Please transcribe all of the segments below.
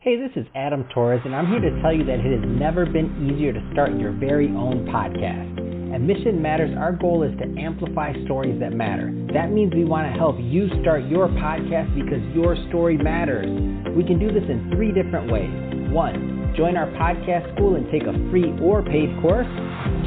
Hey, this is Adam Torres, and I'm here to tell you that it has never been easier to start your very own podcast. At Mission Matters, our goal is to amplify stories that matter. That means we want to help you start your podcast because your story matters. We can do this in 3 different ways. 1, join our podcast school and take a free or paid course.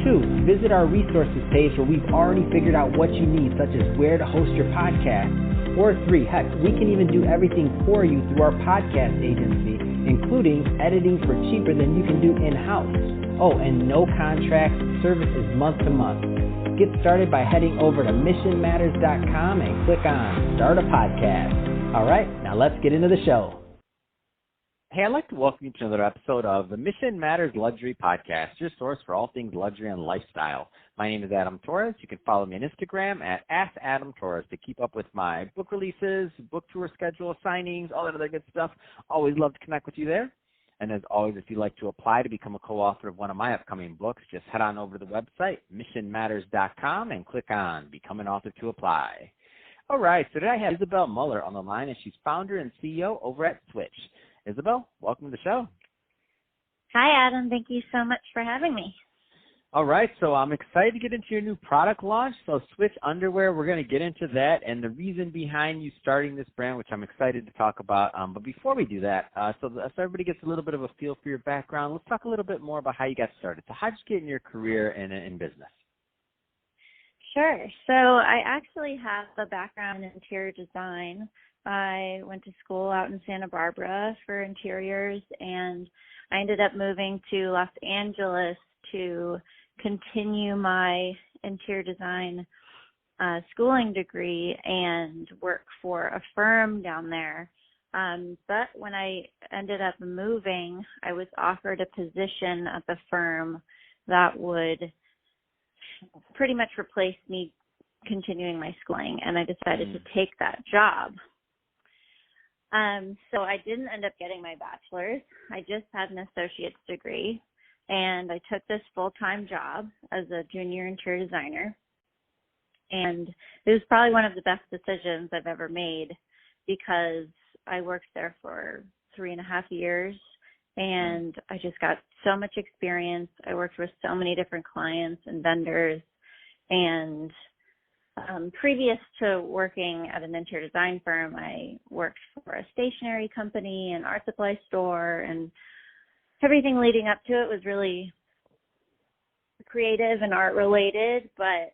2, visit our resources page where we've already figured out what you need, such as where to host your podcast. Or 3, heck, we can even do everything for you through our podcast agency, including editing for cheaper than you can do in-house. Oh, and no contracts, service is month to month. Get started by heading over to missionmatters.com and click on Start a Podcast. All right, now let's get into the show. Hey, I'd like to welcome you to another episode of the Mission Matters Luxury Podcast, your source for all things luxury and lifestyle. My name is Adam Torres. You can follow me on Instagram at AskAdamTorres to keep up with my book releases, book tour schedule, signings, all that other good stuff. Always love to connect with you there. And as always, if you'd like to apply to become a co-author of one of my upcoming books, just head on over to the website, missionmatters.com, and click on Become an Author to apply. All right, so today I have Isabel Muller on the line, and she's founder and CEO over at Swtch. Isabel, welcome to the show. Hi, Adam. Thank you so much for having me. All right, so I'm excited to get into your new product launch. So Swtch Underwear, we're going to get into that and the reason behind you starting this brand, which I'm excited to talk about. But before we do that, so everybody gets a little bit of a feel for your background, let's talk a little bit more about how you got started. So how did you get in your career in business? Sure. So I actually have a background in interior design. I went to school out in Santa Barbara for interiors, and I ended up moving to Los Angeles to continue my interior design schooling degree and work for a firm down there. But when I ended up moving, I was offered a position at the firm that would pretty much replace me continuing my schooling, and I decided to take that job. So I didn't end up getting my bachelor's. I just had an associate's degree, and I took this full-time job as a junior interior designer. And it was probably one of the best decisions I've ever made because I worked there for 3.5 years, and I just got so much experience. I worked with so many different clients and vendors, and previous to working at an interior design firm, I worked for a stationery company, an art supply store, and everything leading up to it was really creative and art related, but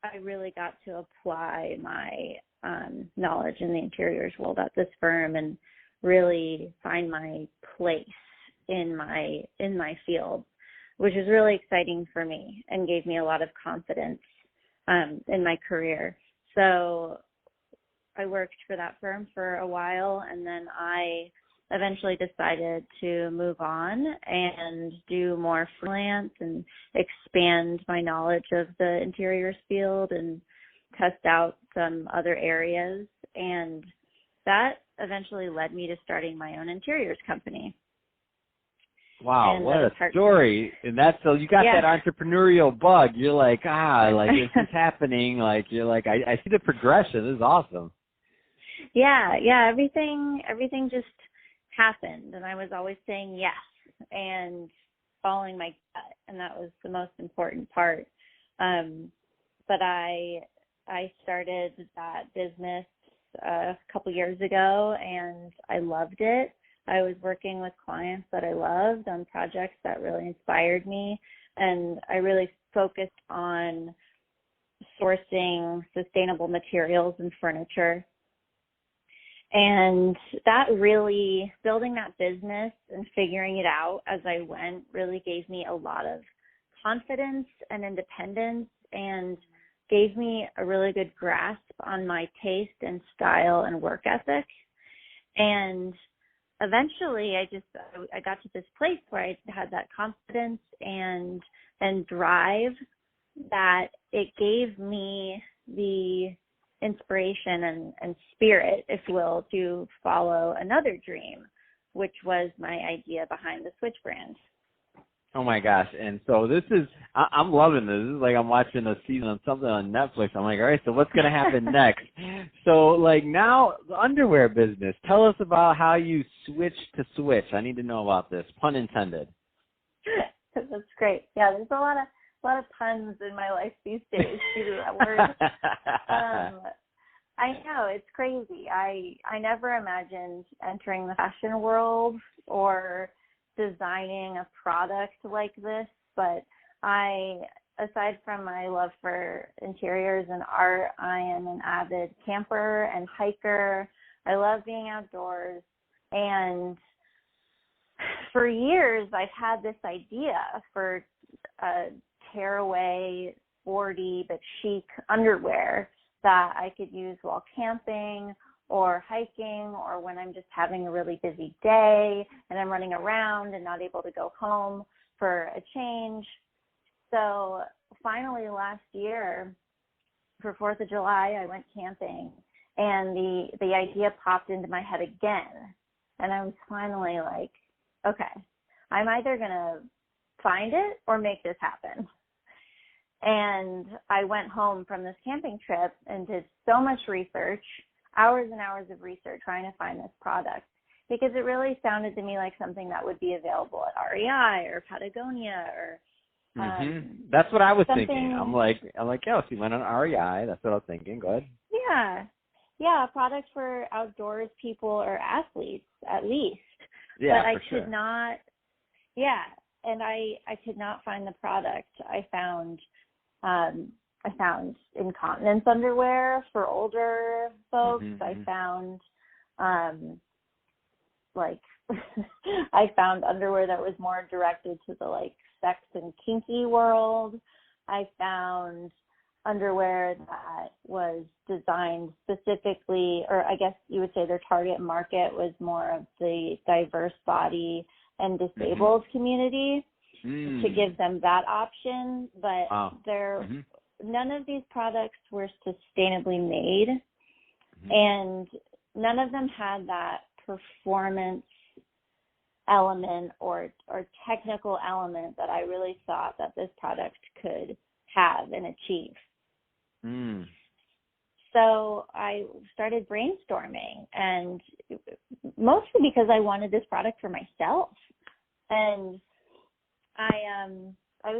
I really got to apply my knowledge in the interiors world at this firm and really find my place in my field, which was really exciting for me and gave me a lot of confidence in my career. So I worked for that firm for a while, and then I eventually decided to move on and do more freelance and expand my knowledge of the interiors field and test out some other areas. And that eventually led me to starting my own interiors company. Wow, what a story. And that's, so you got that entrepreneurial bug. You're like, this is happening. Like, you're like, I see the progression. This is awesome. Yeah, everything just happened. And I was always saying yes and following my gut. And that was the most important part. But I started that business a couple years ago, and I loved it. I was working with clients that I loved on projects that really inspired me, and I really focused on sourcing sustainable materials and furniture. And that really, building that business and figuring it out as I went really gave me a lot of confidence and independence and gave me a really good grasp on my taste and style and work ethic. And eventually, I got to this place where I had that confidence and drive that it gave me the inspiration and spirit, if you will, to follow another dream, which was my idea behind the Swtch brand. Oh my gosh. And so this is, I'm loving this. This is like I'm watching a season of something on Netflix. I'm like, all right, so what's going to happen next? So like now the underwear business, tell us about how you switched to Swtch. I need to know about this, pun intended. That's great. Yeah, there's a lot of puns in my life these days due to that word. I know, it's crazy. I never imagined entering the fashion world or designing a product like this, but aside from my love for interiors and art, I am an avid camper and hiker. I love being outdoors, and for years I've had this idea for a tearaway, sporty but chic underwear that I could use while camping or hiking, or when I'm just having a really busy day and I'm running around and not able to go home for a change. So finally last year for 4th of July, I went camping, and the idea popped into my head again. And I was finally like, okay, I'm either going to find it or make this happen. And I went home from this camping trip and did so much research, hours and hours of research trying to find this product, because it really sounded to me like something that would be available at REI or Patagonia or That's what I was thinking. I'm like, yeah, she went on REI. That's what I was thinking. Good. Yeah, a product for outdoors people or athletes at least. Yeah, but I for could not. Yeah, and I could not find the product. I found incontinence underwear for older folks. I found I found underwear that was more directed to the like sex and kinky world. I found underwear that was designed specifically, or I guess you would say their target market was more of the diverse body and disabled community to give them that option. But none of these products were sustainably made, and none of them had that performance element or technical element that I really thought that this product could have and achieve. So I started brainstorming, and mostly because I wanted this product for myself. And I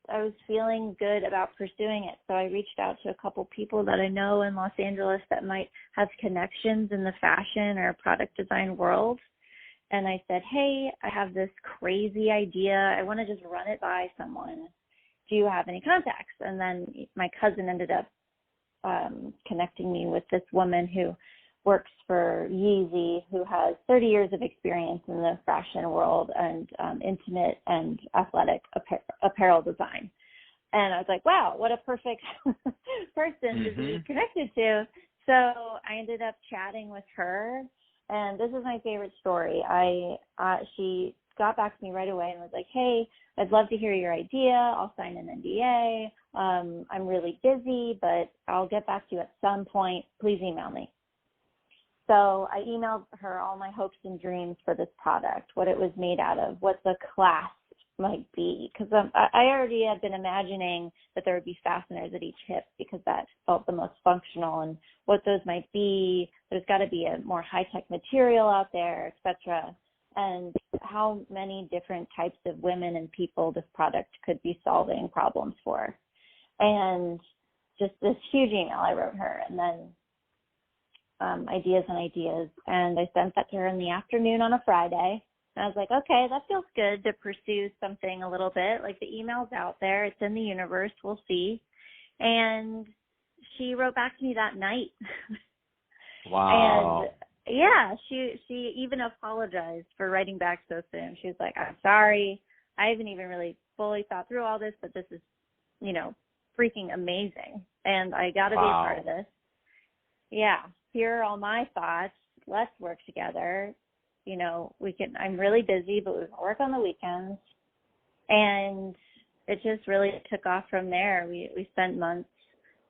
was feeling good about pursuing it. So I reached out to a couple people that I know in Los Angeles that might have connections in the fashion or product design world. And I said, hey, I have this crazy idea. I want to just run it by someone. Do you have any contacts? And then my cousin ended up connecting me with this woman who works for Yeezy, who has 30 years of experience in the fashion world and intimate and athletic apparel design. And I was like, wow, what a perfect person to be connected to. So I ended up chatting with her, and this is my favorite story. She got back to me right away and was like, hey, I'd love to hear your idea. I'll sign an NDA. I'm really busy, but I'll get back to you at some point. Please email me. So I emailed her all my hopes and dreams for this product, what it was made out of, what the class might be, because I already had been imagining that there would be fasteners at each hip because that felt the most functional, and what those might be. There's got to be a more high-tech material out there, etc., and how many different types of women and people this product could be solving problems for. And just this huge email I wrote her, and then ideas, and I sent that to her in the afternoon on a Friday. And I was like, okay, that feels good to pursue something a little bit. Like, the email's out there, it's in the universe, we'll see. And she wrote back to me that night. Wow. And yeah, she even apologized for writing back so soon. She was like, I'm sorry, I haven't even really fully thought through all this, but this is, freaking amazing, and I got to be a part of this. Yeah, here are all my thoughts. Let's work together. I'm really busy, but we can work on the weekends. And it just really took off from there. We spent months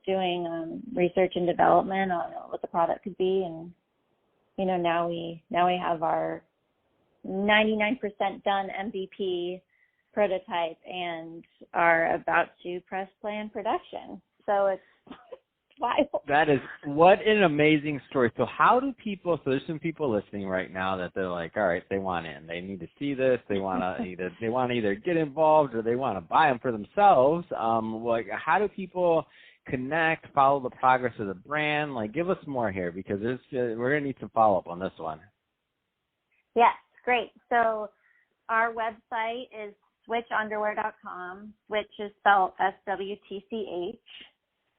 doing research and development on what the product could be, and now we have our 99% done MVP prototype and are about to press play in production. So it's wild. That is, what an amazing story. So how do people, so there's some people listening right now that they're like, all right, they want in. They need to see this. They want to either get involved or they want to buy them for themselves. Like, how do people connect, follow the progress of the brand? Like, give us more here, because we're going to need some follow-up on this one. Yes, great. So our website is swtchunderwear.com. Swtch is spelled SWTCH.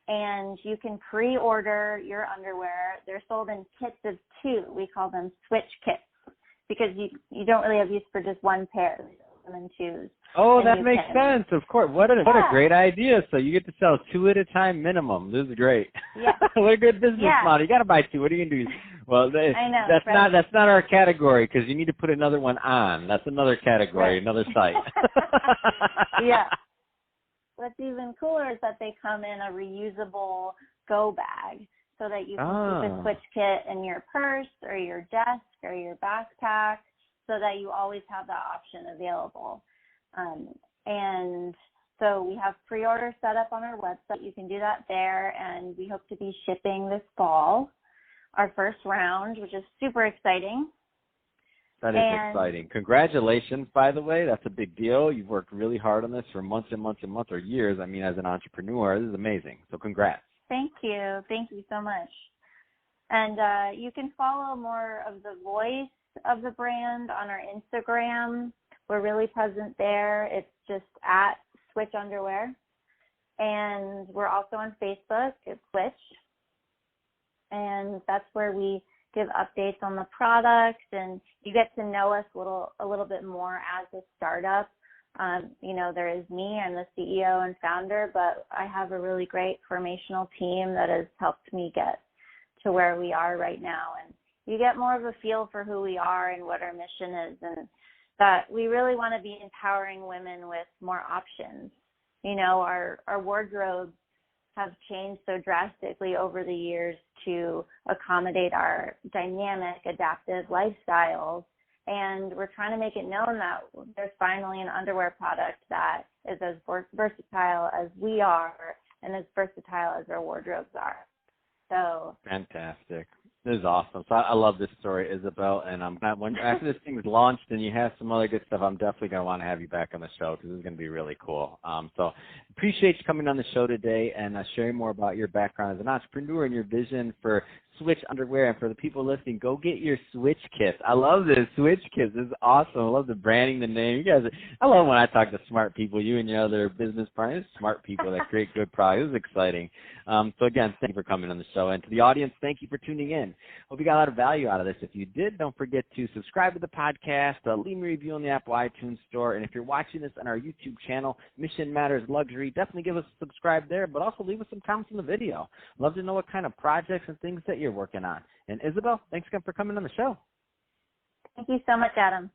And you can pre-order your underwear. They're sold in kits of 2. We call them Swtch kits, because you don't really have use for just one pair. We sell them in 2s. Oh, that makes sense. Of course. What a great idea. So you get to sell 2 at a time minimum. This is great. Yeah. What a good business model. You got to buy 2. What are you going to do? Well, I know, that's not our category, because you need to put another one on. That's another category, another site. Yeah. What's even cooler is that they come in a reusable go bag, so that you can keep a Swtch kit in your purse or your desk or your backpack, so that you always have that option available. And so we have pre-order set up on our website. You can do that there, and we hope to be shipping this fall, our first round, which is super exciting. That is exciting. Congratulations, by the way. That's a big deal. You've worked really hard on this for months and months and months, or years. I mean, as an entrepreneur, this is amazing. So congrats. Thank you. Thank you so much. And you can follow more of the voice of the brand on our Instagram. We're really present there. It's just at Swtch Underwear. And we're also on Facebook. It's Swtch. And that's where we give updates on the product, and you get to know us a little bit more as a startup. There is me, I'm the CEO and founder, but I have a really great formational team that has helped me get to where we are right now. And you get more of a feel for who we are and what our mission is, and that we really want to be empowering women with more options. Our wardrobes have changed so drastically over the years to accommodate our dynamic, adaptive lifestyles. And we're trying to make it known that there's finally an underwear product that is as versatile as we are and as versatile as our wardrobes are. So fantastic. This is awesome. So I love this story, Isabel, and after this thing is launched and you have some other good stuff, I'm definitely going to want to have you back on the show, because this is going to be really cool. So appreciate you coming on the show today and sharing more about your background as an entrepreneur and your vision for Swtch Underwear. And for the people listening, go get your Swtch kits. I love this Swtch kits. This is awesome. I love the branding, the name. You guys, I love when I talk to smart people. You and your other business partners, smart people that create good products. This is exciting. So again, thank you for coming on the show. And to the audience, thank you for tuning in. Hope you got a lot of value out of this. If you did, don't forget to subscribe to the podcast, leave me a review on the Apple iTunes Store, and if you're watching this on our YouTube channel, Mission Matters Luxury, definitely give us a subscribe there, but also leave us some comments in the video. Love to know what kind of projects and things that you're working on. And Isabel, thanks again for coming on the show. Thank you so much, Adam.